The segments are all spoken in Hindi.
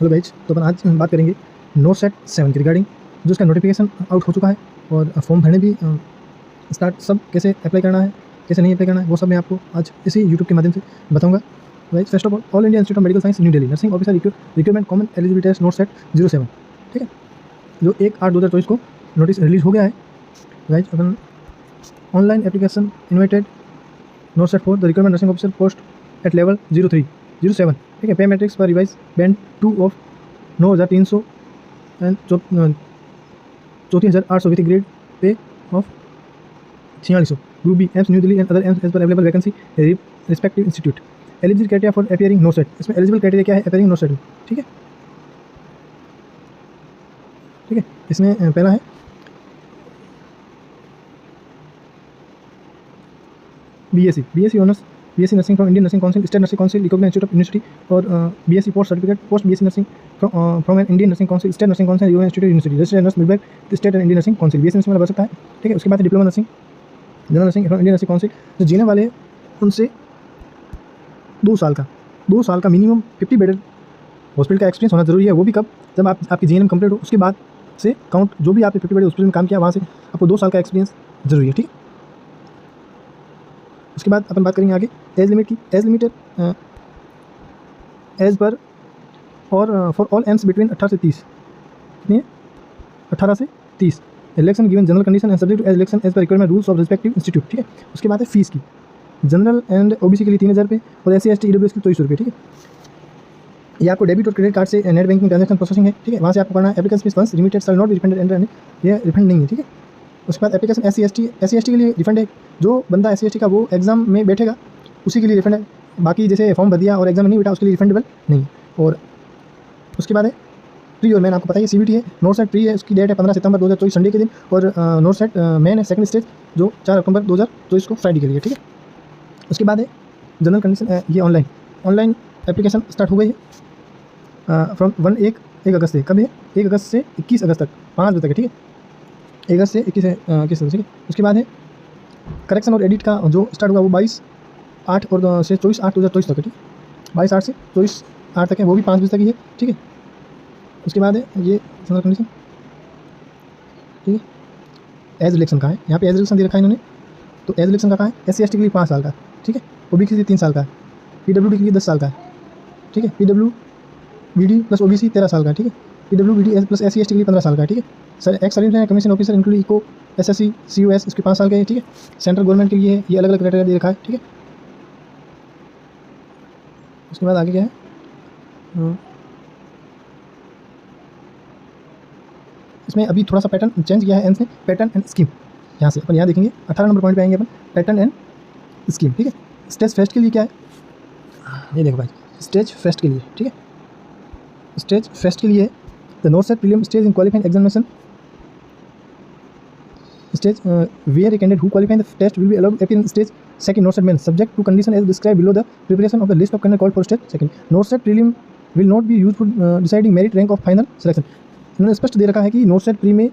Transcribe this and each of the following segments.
हेलो गाइज, तो अपन आज बात करेंगे नोट सेट 7 की रिगार्डिंग, जो इसका नोटिफिकेशन आउट हो चुका है और फॉर्म भरने भी स्टार्ट, सब कैसे अप्लाई करना है कैसे नहीं अप्लाई करना है वो सब मैं आपको आज इसी यूट्यूब के माध्यम से बताऊंगा। Guys, first of all India institute of medical science new Delhi nursing officer recruitment common eligibility test NORCET 07, ठीक है, जो 1/8/2024 को नोटिस रिलीज हो गया है। गाइज, अपन online application invited NORCET for the recruitment nursing officer post at level 0307, ठीक है। पे मैट्रिक्स पर revise band 2 of 9,300 and 34,800 with grade pay of 4600, group B AIIMS new Delhi and other AIIMS as per available vacancy respective institute. Eligible criteria for appearing NORCET, इसमें एलिजिबल क्राइटेरिया क्या है अपियरिंग नो सेट, ठीक है। ठीक है, इसमें पहला है BSc honours, BSc nursing from Indian nursing council, state nursing council, recognised institute of university, और BSc post certificate post BSc nursing from an Indian nursing council, state nursing council, institute university, registered nurse midwife state and Indian nursing council, BSc nursing वाला बन सकता है, ठीक है। उसके बाद diploma nursing, general nursing from Indian nursing council, जो जीने वाले उनसे 2 साल का मिनिमम 50 बेडेड हॉस्पिटल का एक्सपीरियंस होना जरूरी है। वो भी कब, जब आपकी जीएनएम कंप्लीट हो, उसके बाद से काउंट, जो भी आपने 50 बेडेड हॉस्पिटल में काम किया वहाँ से आपको 2 साल का एक्सपीरियंस जरूरी है, ठीक है। उसके बाद अपन बात करेंगे आगे एज लिमिट की। एज लिमिटेड एज पर और फॉर ऑल एम्स बिटवीन 18 से 30, कितनी है 18 से 30। Election given general condition and subject to age election as per requirement rules of respective institute, ठीक है। उसके बाद है फीस की, जनरल एंड ओबीसी के लिए 3,000 रुपये और SC ST EWS के 2400 रुपये, ठीक है। ये आपको डेबिट और क्रेडिट कार्ड से नेट बैंकिंग ट्रांजेक्शन प्रोसेसिंग है, ठीक है। वहाँ से आपको करना है। Application fees once remitted shall not be refunded and ये रिफंड नहीं है, ठीक है। उसके बाद एप्लीकेशन SC ST के लिए रिफंड है, जो बंदा SC ST का वो एग्जाम में बैठेगा उसी के लिए रिफंड है, बाकी जैसे फॉर्म भर दिया और एग्जाम में नहीं बैठा उसके लिए रिफंडेबल नहीं। और उसके बाद है प्री और मेन, आपको पता है CBT है। नोट सेट प्री है, उसकी डेट है 15 सितंबर 2024 संडे के दिन, और नोट सेट मेन है सेकंड स्टेज, जो 4 अक्टूबर 2024 को फ्राइडे के लिए, ठीक है। उसके बाद है जनरल कंडीशन, ये ऑनलाइन एप्लीकेशन स्टार्ट हो गई है फ्रॉम 1 अगस्त से। कब है? 1 अगस्त से 21 अगस्त तक 5 बजे तक है, ठीक है। 1 अगस्त से 21 तक, ठीक है। उसके बाद है करेक्शन और एडिट का जो स्टार्ट हुआ वो 22/8 और से 24/8/2024 तक है, ठीक है। 22/8 से 24/8 तक है, वो भी 5 बजे तक ही है, ठीक है। उसके बाद है ये जनरल कंडीशन, ठीक है। एज इलेक्शन का है, यहाँ पे एज इलेक्शन दे रखा है इन्होंने, तो एज इलेक्शन का कहाँ है? SC ST के लिए 5 साल का, ठीक है। OBC के लिए 3 साल का है, PWD के लिए 10 साल का है, ठीक है। PWBD प्लस OBC 13 साल का है, ठीक है। PWBD प्लस SC ST के लिए 15 साल का है, ठीक है। Sir ex service commission officer include इको SSC COS इसके 5 साल के हैं, ठीक है। सेंट्रल गवर्नमेंट के लिए है, ये अलग अलग क्राइटेरिया दे रखा है, ठीक है। उसके बाद आगे क्या है, इसमें अभी थोड़ा सा पैटर्न चेंज किया है एंड से, पैटर्न एंड स्कीम। यहाँ से अपन यहाँ देखेंगे 18 नंबर पॉइंट पे आएंगे अपन, पैटर्न एंड स्कीम, ठीक है। स्टेज फेस्ट के लिए क्या है, ये देखो भाई, स्टेज फेस्ट के लिए, ठीक है। स्टेज फेस्ट के लिए the not set prelim stage in qualifying examination stage where a candidate who qualify in the test will be allowed to appear in stage second note set main subject to condition as described below the preparation of the list of candidate called for stage second. Note set prelim will not be used for deciding merit rank of final selection. इन्होंने स्पष्ट दे रखा है कि नोट सेट प्री में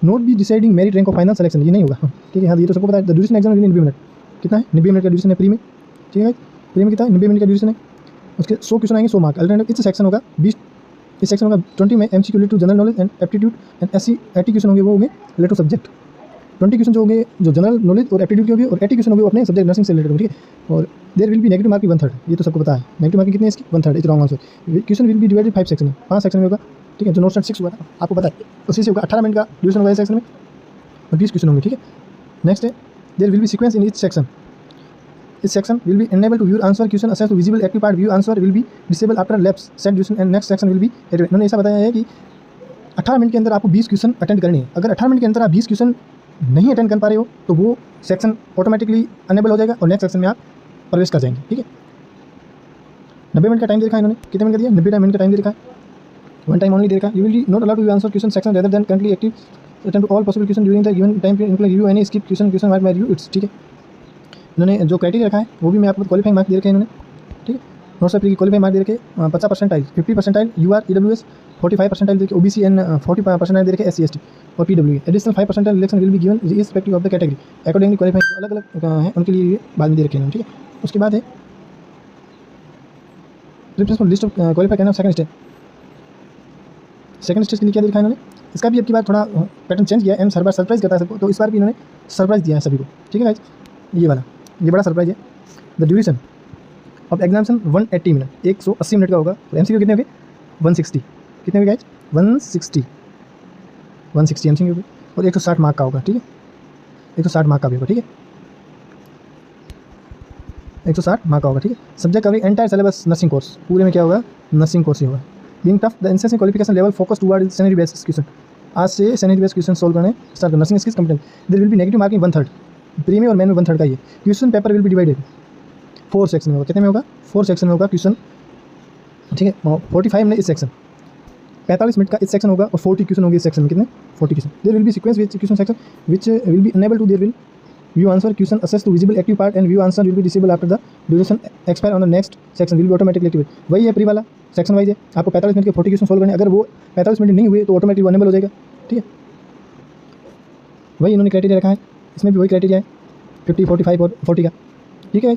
note B deciding merit rank of final selection, ये नहीं होगा, ठीक है। हाँ, ये तो सबको पता है। द ड्यूरेशन एग्जाम 90 मिनट, कितना है? 90 मिनट का ड्यूरेशन है प्री में, ठीक है। प्री में कितना है? 90 मिनट का ड्यूरेशन है। उसके 100 क्वेश्चन आएंगे, 100 मार्क। अल्टरनेटिव इस सेक्शन होगा 20, इस सेक्शन होगा 20 में MCQ related to general knowledge and aptitude and SC AT question होंगे, वो होंगे रिलेटेड टू सब्जेक्ट। 20 क्वेश्चन जो होंगे जो जनरल नॉलेज और एप्टीट्यूड के होंगे, और 80 क्वेश्चन होंगे अपने सब्जेक्ट नर्सिंग से रिलेटेड, ठीक है। और there will be negative marking 1/3, ये तो सबको पता है। नेगेटिव मार्किंग कितनी है इसकी? 1/3, is wrong answer. Question will be divided 5 section में, 5 सेक्शन में होगा, ठीक है। जो नोट सेट 6 हुआ था आपको पता है, उसी से होगा 18 मिनट का ड्यूरेशन होगा इस सेक्शन में, और 20 क्वेश्चन होंगे, ठीक है। नेक्स्ट है there will be sequence in each section. इस section will be enabled to view answer question assess to visible active part view answer will be disabled after lapse set duration and next section will be edited. इन्होंने ऐसा बताया है कि 18 मिनट के अंदर आपको 20 क्वेश्चन अटेंड करने हैं। अगर 18 मिनट के अंदर आप 20 क्वेश्चन नहीं अटेंड कर पा रहे हो तो वो सेक्शन ऑटोमेटिकली अनेबल हो जाएगा और नेक्स्ट सेक्शन में आप प्रवेश कर जाएंगे, ठीक है। 90 मिनट का टाइम दे रखा है इन्होंने, कितने मिनट का दिया? 90 मिनट का टाइम दे रखा है, वन टाइम ओनली दे रखा है। You will not allowed to answer question section rather than currently active attend to all possible question during the given time period including review any skip question mark by review its, ठीक है। इन्होंने जो क्राइटेरिया रखा है वो भी मैं आपको क्वालिफाइंग मार्क दे रखे हैं इन्होंने, ठीक है। नोट सेट प्री की क्वालिफाइंग मार्क दे रखे 50%, 50% UR EWS, 45% दे रखे OBC एंड 40% दे रखे SC ST और PW। Additional 5% election will be given respective of the category accordingly qualifying, अलग अलग हैं उनके लिए बाद में दे रखे हैं, ठीक है। उसके बाद है list of qualify candidate second stage. Second stage के लिए क्या दिखाया इन्होंने, इसका भी अब की बार थोड़ा पैटर्न चेंज किया है। एम्स हर बार सरप्राइज करता है सबको, तो इस बार भी इन्होंने सरप्राइज दिया है सभी को, ठीक है गाइज। ये वाला ये बड़ा सरप्राइज है। The duration of examination 180 minute, 180 minute का होगा। और MCQ कितने हो गए 160, कितने हो गए गाइज 160 MCQ हो गए। और 160 मार्क का होगा, ठीक है 160 मार्क का भी होगा, ठीक है 160 मार्क का होगा, ठीक है। Subject covering entire syllabus nursing course, पूरे में क्या होगा नर्सिंग कोर्स ही होगा। Being tough the NCC qualification level focus toward sanitary based question, आज से सैनिटरी बेस्ड क्वेश्चन सोल्व करने स्टार्ट करना। Nursing skills computer there will be negative marking 1/3, pre में और मेन में 1/3 का ये question paper will be divided 4 section में होगा। कितने में होगा 4 सेक्शन में होगा क्वेश्चन, ठीक है। 45 में इस सेक्शन, 45 मिनट का इस सेक्शन होगा और 40 क्वेश्चन होंगे इस सेक्शन में। कितने 40 question. There will be sequence which question section which will be enable to there will view answer question assess to visible active part and view answer will be disabled after the duration expire on the next section will be automatically activate। वही है प्री वाला सेक्शन वाइज है, आपको 45 मिनट के 40 क्वेश्चन सोल्व करने, अगर वो 45 मिनट नहीं हुए तो ऑटोमेटिकली अनेबल हो जाएगा, ठीक है। वही इन्होंने क्राइटेरिया रखा है, इसमें भी वही क्राइटेरिया है 50, 45 और 40 का, ठीक है।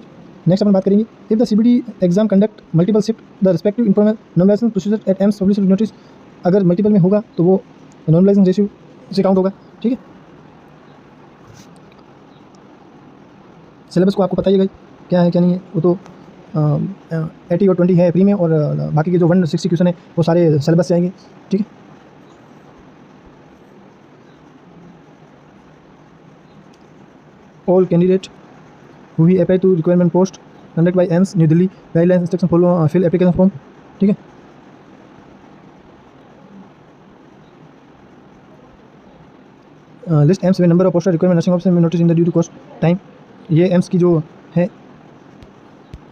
नेक्स्ट अपन बात करेंगे, if the CBT exam conduct multiple shift the respective normalization procedure at AIIMS publish notice, अगर मल्टीपल में होगा तो वो नॉर्मलाइजेशन रेशियो से काउंट होगा, ठीक है। सिलेबस को आपको पता ही है क्या है क्या नहीं है, वो तो 80 और 20 है प्री में, और बाकी के जो 160 क्वेश्चन है वो सारे सिलेबस से आएंगे, ठीक है। All candidate who we apply to requirement post conduct by AIIMS new Delhi guidelines instruction follow fill application form, ठीक है। लिस्ट एम्स में number of poster requirement nursing officer में notice in the due to cost time, ये एम्स की जो है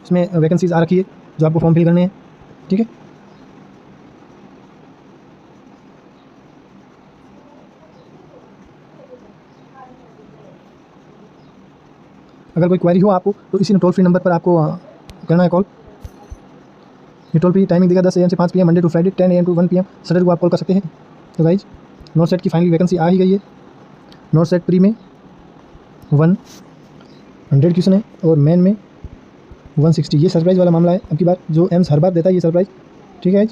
इसमें वैकेंसीज आ रखी है जो आपको फॉर्म फिल करने हैं, ठीक है। अगर कोई क्वेरी हो आपको तो इसी टोल फ्री नंबर पर आपको करना है कॉल। ये टोल फ्री टाइमिंग देगा 10 AM से 5 PM Monday to Friday, 10 AM to 1 PM Saturday को आप कॉल कर सकते हैं। तो गाइज नॉर्थ सेट की फाइनली वैकेंसी आ ही गई है। नॉर्थ सेट प्री में 100 क्वेश्चन है और मेन में 160। ये सरप्राइज़ वाला मामला है अब की बार, जो एम्स हर बार देता है ये सरप्राइज़, ठीक है।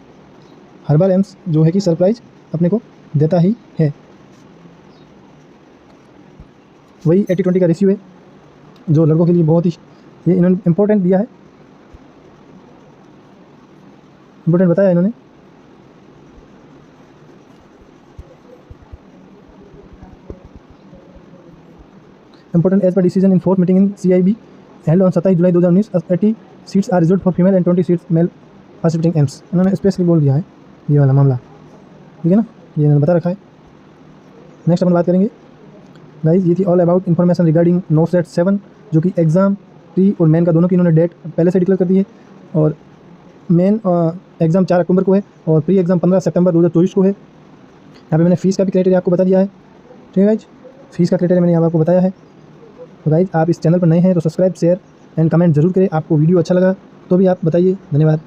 हर बार एम्स जो है कि सरप्राइज़ अपने को देता ही है। वही 80-20 का रेशियो है जो लड़कों के लिए बहुत ही ये इन्होंने इम्पोर्टेंट दिया है, इम्पोर्टेंट बताया इन्होंने। Important as per decision in fourth meeting in CIB held on 27 July 2019, 80 seats are reserved for female and 20 seats male participating AIIMS. इन्होंने स्पेशली बोल दिया है ये वाला मामला, ठीक है ना, ये इन्होंने बता रखा है। नेक्स्ट अपन बात करेंगे गाइज, ये थी all about information regarding north set 7, जो कि एग्ज़ाम प्री और मेन का दोनों की इन्होंने डेट पहले से डिक्लेयर कर दी है। और मेन एग्ज़ाम 4 अक्टूबर को है और प्री एग्ज़ाम 15 सितंबर 2024 को है। यहाँ पे मैंने फ़ीस का भी क्राइटेरिया आपको बता दिया है, ठीक है गाइज। फीस का क्राइटेरिया मैंने यहाँ आपको बताया है। तो गाइज आप इस चैनल पर नए हैं तो सब्सक्राइब शेयर एंड कमेंट जरूर करें। आपको वीडियो अच्छा लगा तो भी आप बताइए। धन्यवाद।